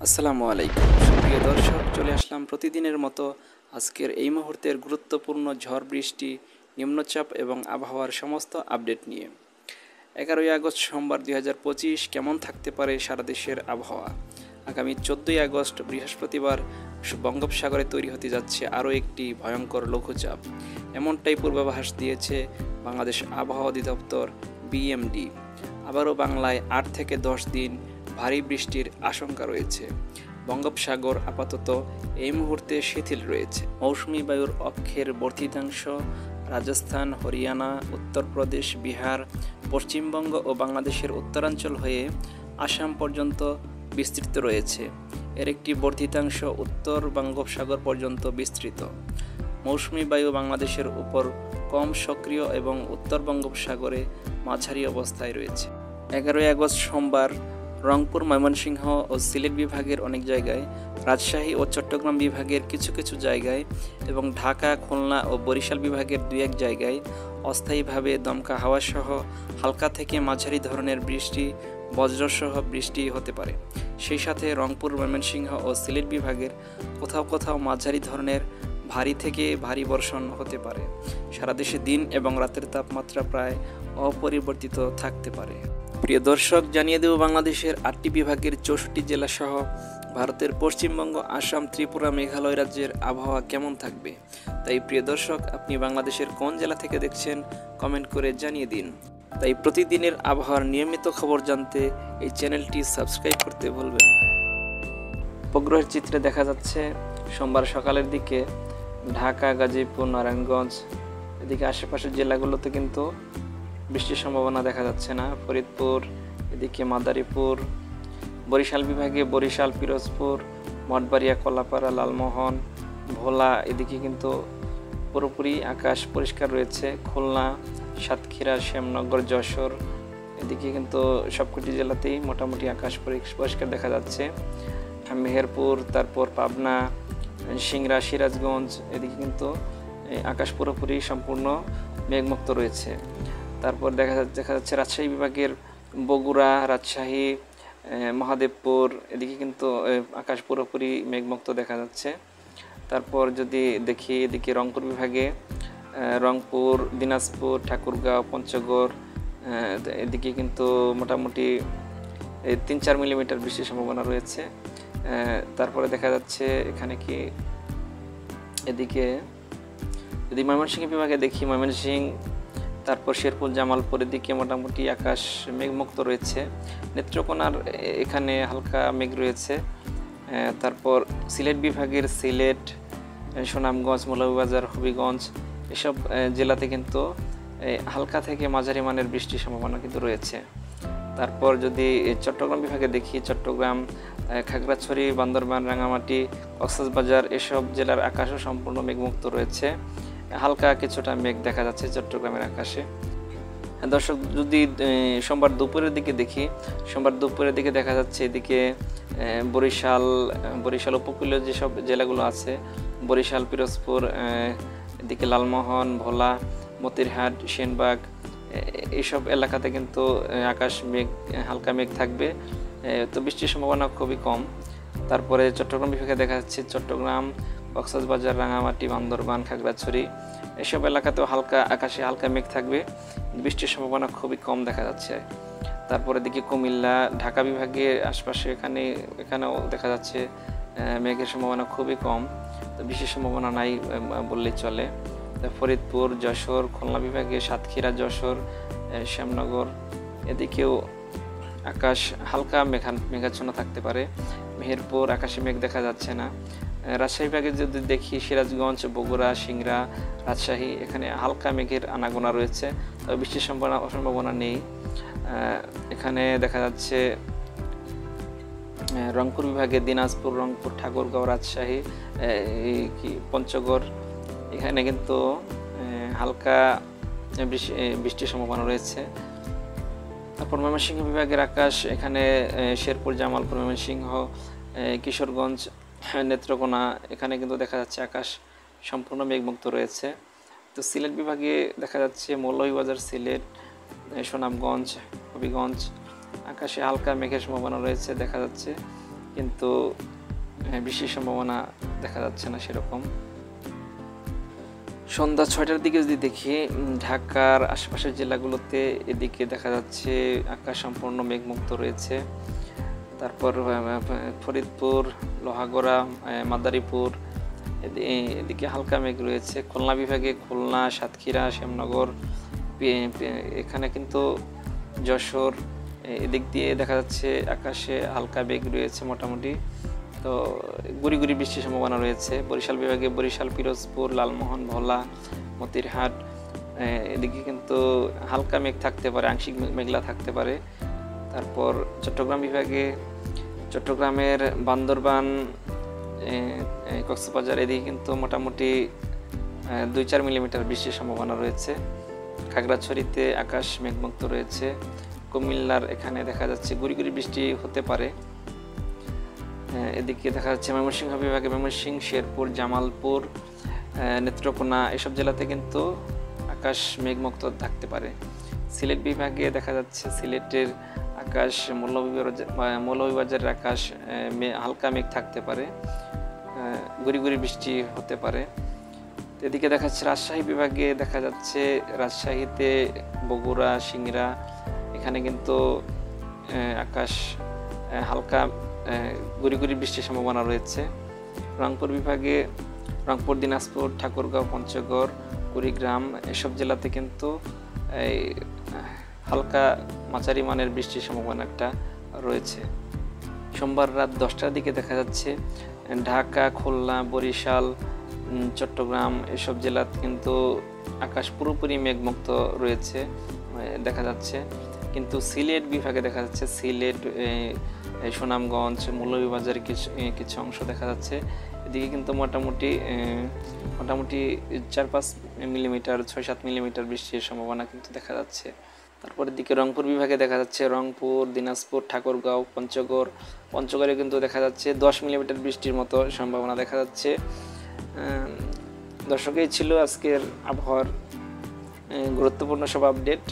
আসসালামু আলাইকুম সুপ্রিয় দর্শক, চলে আসলাম প্রতিদিনের মতো আজকের এই মুহূর্তের গুরুত্বপূর্ণ ঝড় বৃষ্টি, নিম্নচাপ এবং আবহাওয়ার সমস্ত আপডেট নিয়ে। 11ই আগস্ট সোমবার 2025 কেমন থাকতে পারে সারা দেশের আবহাওয়া। আগামী 14ই আগস্ট বৃহস্পতিবার বঙ্গোপসাগরে তৈরি হতে যাচ্ছে আরও একটি ভয়ঙ্কর লঘুচাপ, এমনটাই পূর্বাভাস দিয়েছে বাংলাদেশ আবহাওয়া অধিদপ্তর বিএমডি। আবারও বাংলায় 8 থেকে 10 দিন ভারী বৃষ্টির আশঙ্কা রয়েছে। বঙ্গোপসাগর আপাতত এই মুহূর্তে শিথিল রয়েছে। মৌসুমি বায়ুর অক্ষের বর্ধিতাংশ রাজস্থান, হরিয়ানা, উত্তরপ্রদেশ, বিহার, পশ্চিমবঙ্গ ও বাংলাদেশের উত্তরাঞ্চল হয়ে আসাম পর্যন্ত বিস্তৃত রয়েছে। এর একটি বর্ধিতাংশ উত্তর বঙ্গোপসাগর পর্যন্ত বিস্তৃত। মৌসুমি বায়ু বাংলাদেশের উপর কম সক্রিয় এবং উত্তর বঙ্গোপসাগরে মাঝারি অবস্থায় রয়েছে। 11ই আগস্ট সোমবার রংপুর, ময়মনসিংহ ও সিলেট বিভাগের অনেক জায়গায়, রাজশাহী ও চট্টগ্রাম বিভাগের কিছু কিছু জায়গায় এবং ঢাকা, খুলনা ও বরিশাল বিভাগের 2-1 জায়গায় অস্থায়ীভাবে দমকা হাওয়াসহ হালকা থেকে মাঝারি ধরনের বৃষ্টি, বজ্রসহ বৃষ্টি হতে পারে। সেই সাথে রংপুর, ময়মনসিংহ ও সিলেট বিভাগের কোথাও কোথাও মাঝারি ধরনের ভারী থেকে ভারী বর্ষণ হতে পারে। সারা দেশে দিন এবং রাতের তাপমাত্রা প্রায় অপরিবর্তিত থাকতে পারে। প্রিয় দর্শক, জানিয়ে দেব বাংলাদেশের 8টি বিভাগের 64 জেলা সহ ভারতের পশ্চিমবঙ্গ, আসাম, ত্রিপুরা, মেঘালয় রাজ্যের আবহাওয়া কেমন থাকবে। তাই প্রিয় দর্শক, আপনি বাংলাদেশের কোন জেলা থেকে দেখছেন কমেন্ট করে জানিয়ে দিন। তাই প্রতিদিনের আবহাওয়ার নিয়মিত খবর জানতে এই চ্যানেলটি সাবস্ক্রাইব করতে ভুলবেন না। উপগ্রহের চিত্রে দেখা যাচ্ছে সোমবার সকালের দিকে ঢাকা, গাজীপুর, নারায়ণগঞ্জ এদিকে আশেপাশের জেলাগুলোতে কিন্তু বৃষ্টির সম্ভাবনা দেখা যাচ্ছে না। ফরিদপুর, এদিকে মাদারীপুর, বরিশাল বিভাগে বরিশাল, পিরোজপুর, মঠবাড়িয়া, কলাপাড়া, লালমোহন, ভোলা এদিকে কিন্তু পুরোপুরি আকাশ পরিষ্কার রয়েছে। খুলনা, সাতক্ষীরা, শ্যামনগর, যশোর এদিকে কিন্তু সবকটি জেলাতেই মোটামুটি আকাশ পরিষ্কার দেখা যাচ্ছে। মেহেরপুর, তারপর পাবনা, সিংড়া, সিরাজগঞ্জ এদিকে কিন্তু আকাশ পুরোপুরি সম্পূর্ণ মেঘমুক্ত রয়েছে। তারপর দেখা যাচ্ছে রাজশাহী বিভাগের বগুড়া, রাজশাহী, মহাদেবপুর এদিকে কিন্তু আকাশ পুরোপুরি মেঘমুক্ত দেখা যাচ্ছে। তারপর যদি দেখি এদিকে রংপুর বিভাগে রংপুর, দিনাজপুর, ঠাকুরগাঁও, পঞ্চগড় এদিকে কিন্তু মোটামুটি 3-4 মিলিমিটার বৃষ্টির সম্ভাবনা রয়েছে। তারপরে দেখা যাচ্ছে এখানে কি এদিকে যদি ময়মনসিংহ বিভাগে দেখি, ময়মনসিংহ, তারপর শেরপুর, জামালপুর এদিকে মোটামুটি আকাশ মেঘমুক্ত রয়েছে। নেত্রকোনার এখানে হালকা মেঘ রয়েছে। তারপর সিলেট বিভাগের সিলেট, সুনামগঞ্জ, মৌলভীবাজার, হবিগঞ্জ এসব জেলাতে কিন্তু হালকা থেকে মাঝারি মানের বৃষ্টির সম্ভাবনা কিন্তু রয়েছে। তারপর যদি চট্টগ্রাম বিভাগে দেখি, চট্টগ্রাম, খাগড়াছড়ি, বান্দরবান, রাঙামাটি, কক্সবাজার এসব জেলার আকাশও সম্পূর্ণ মেঘমুক্ত রয়েছে। হালকা কিছুটা মেঘ দেখা যাচ্ছে চট্টগ্রামের আকাশে। দর্শক, যদি সোমবার দুপুরের দিকে দেখি, সোমবার দুপুরের দিকে দেখা যাচ্ছে এদিকে বরিশাল উপকূলীয় যেসব জেলাগুলো আছে, বরিশাল, পিরোজপুর, এদিকে লালমোহন, ভোলা, মতিরহাট, সেনবাগ এইসব এলাকাতে কিন্তু আকাশ হালকা মেঘ থাকবে, তো বৃষ্টির সম্ভাবনা খুবই কম। তারপরে চট্টগ্রাম বিভাগে দেখা যাচ্ছে চট্টগ্রাম, কক্সবাজার, রাঙামাটি, বান্দরবান, খাগড়াছড়ি এসব এলাকাতেও আকাশে হালকা মেঘ থাকবে, বৃষ্টির সম্ভাবনা খুবই কম দেখা যাচ্ছে। তারপরে দিকে কুমিল্লা, ঢাকা বিভাগের আশপাশে এখানেও দেখা যাচ্ছে মেঘের সম্ভাবনা খুবই কম, তো বৃষ্টির সম্ভাবনা নাই বললেই চলে। ফরিদপুর, যশোর, খুলনা বিভাগে সাতক্ষীরা, যশোর, শ্যামনগর এদিকেও আকাশ হালকা মেঘাচ্ছন্ন থাকতে পারে। মেহেরপুর আকাশে মেঘ দেখা যাচ্ছে না। রাজশাহী বিভাগে যদি দেখি, সিরাজগঞ্জ, বগুড়া, সিংড়া, রাজশাহী এখানে হালকা মেঘের আনাগোনা রয়েছে, তবে বৃষ্টির সম্ভাবনা নেই। এখানে দেখা যাচ্ছে রংপুর বিভাগে দিনাজপুর, রংপুর, ঠাকুরগাঁও, রাজশাহী, পঞ্চগড় এখানে কিন্তু হালকা বৃষ্টির সম্ভাবনা রয়েছে। তারপর ময়মনসিংহ বিভাগের আকাশ, এখানে শেরপুর, জামালপুর, ময়মনসিংহ, কিশোরগঞ্জ, নেত্রকোনা এখানে কিন্তু দেখা যাচ্ছে আকাশ সম্পূর্ণ মেঘমুক্ত রয়েছে। তো সিলেট বিভাগে দেখা যাচ্ছে মৌলভীবাজার, সিলেট, সুনামগঞ্জ, হবিগঞ্জ আকাশে হালকা মেঘের সম্ভাবনা রয়েছে দেখা যাচ্ছে। কিন্তু বৃষ্টির সম্ভাবনা দেখা যাচ্ছে না সেরকম। সন্ধ্যা 6টার দিকে যদি দেখি, ঢাকার আশেপাশের জেলাগুলোতে এদিকে দেখা যাচ্ছে আকাশ সম্পূর্ণ মেঘমুক্ত রয়েছে। তারপর ফরিদপুর, লোহাগড়া, মাদারীপুর এদিকে হালকা মেঘ রয়েছে। খুলনা বিভাগে খুলনা, সাতক্ষীরা, শ্যামনগর, এখানে কিন্তু যশোর এদিক দিয়ে দেখা যাচ্ছে আকাশে হালকা মেঘ রয়েছে মোটামুটি। তো গুড়ি গুড়ি বৃষ্টির সম্ভাবনা রয়েছে। বরিশাল বিভাগে বরিশাল, পিরোজপুর, লালমোহন, ভোলা, মতিরহাট এদিকে কিন্তু হালকা মেঘ থাকতে পারে, আংশিক মেঘলা থাকতে পারে। তারপর চট্টগ্রাম বিভাগে চট্টগ্রামের বান্দরবান, কক্সবাজার এদিকে কিন্তু মোটামুটি 2-4 মিলিমিটার বৃষ্টির সম্ভাবনা রয়েছে। খাগড়াছড়িতে আকাশ মেঘমুক্ত রয়েছে। কুমিল্লার এখানে দেখা যাচ্ছে গুড়ি গুড়ি বৃষ্টি হতে পারে। এদিকে দেখা যাচ্ছে ময়মনসিংহ বিভাগে ময়মনসিংহ, শেরপুর, জামালপুর, নেত্রকোনা এসব জেলাতে কিন্তু আকাশ মেঘমুক্ত থাকতে পারে। সিলেট বিভাগে দেখা যাচ্ছে সিলেটের আকাশ, মৌলভীবাজারের আকাশ হালকা মেঘ থাকতে পারে, গুড়ি গুড়ি বৃষ্টি হতে পারে। এদিকে দেখা যাচ্ছে রাজশাহী বিভাগে দেখা যাচ্ছে রাজশাহীতে বগুড়া, সিংড়া এখানে কিন্তু আকাশ হালকা গুড়ি গুড়ি বৃষ্টির সম্ভাবনা রয়েছে। রংপুর বিভাগে রংপুর, দিনাজপুর, ঠাকুরগাঁও, পঞ্চগড়, কুড়িগ্রাম এসব জেলাতে কিন্তু এই হালকা মাঝারি মানের বৃষ্টির সম্ভাবনা একটা রয়েছে। সোমবার রাত 10টার দিকে দেখা যাচ্ছে ঢাকা, খুলনা, বরিশাল, চট্টগ্রাম এসব জেলাতে কিন্তু আকাশ পুরোপুরি মেঘমুক্ত রয়েছে দেখা যাচ্ছে। কিন্তু সিলেট বিভাগে দেখা যাচ্ছে সিলেট, সুনামগঞ্জ, মৌলভীবাজারের কিছু অংশ দেখা যাচ্ছে। এদিকে কিন্তু মোটামুটি 4-5 মিলিমিটার, 6-7 মিলিমিটার বৃষ্টির সম্ভাবনা কিন্তু দেখা যাচ্ছে। তারপরের দিকে রংপুর বিভাগে দেখা যাচ্ছে রংপুর, দিনাজপুর, ঠাকুরগাঁও, পঞ্চগড়ে কিন্তু দেখা যাচ্ছে 10 মিলিমিটার বৃষ্টির মতো সম্ভাবনা দেখা যাচ্ছে। দর্শক, এই ছিল আজকের আবহাওয়ার গুরুত্বপূর্ণ সব আপডেট।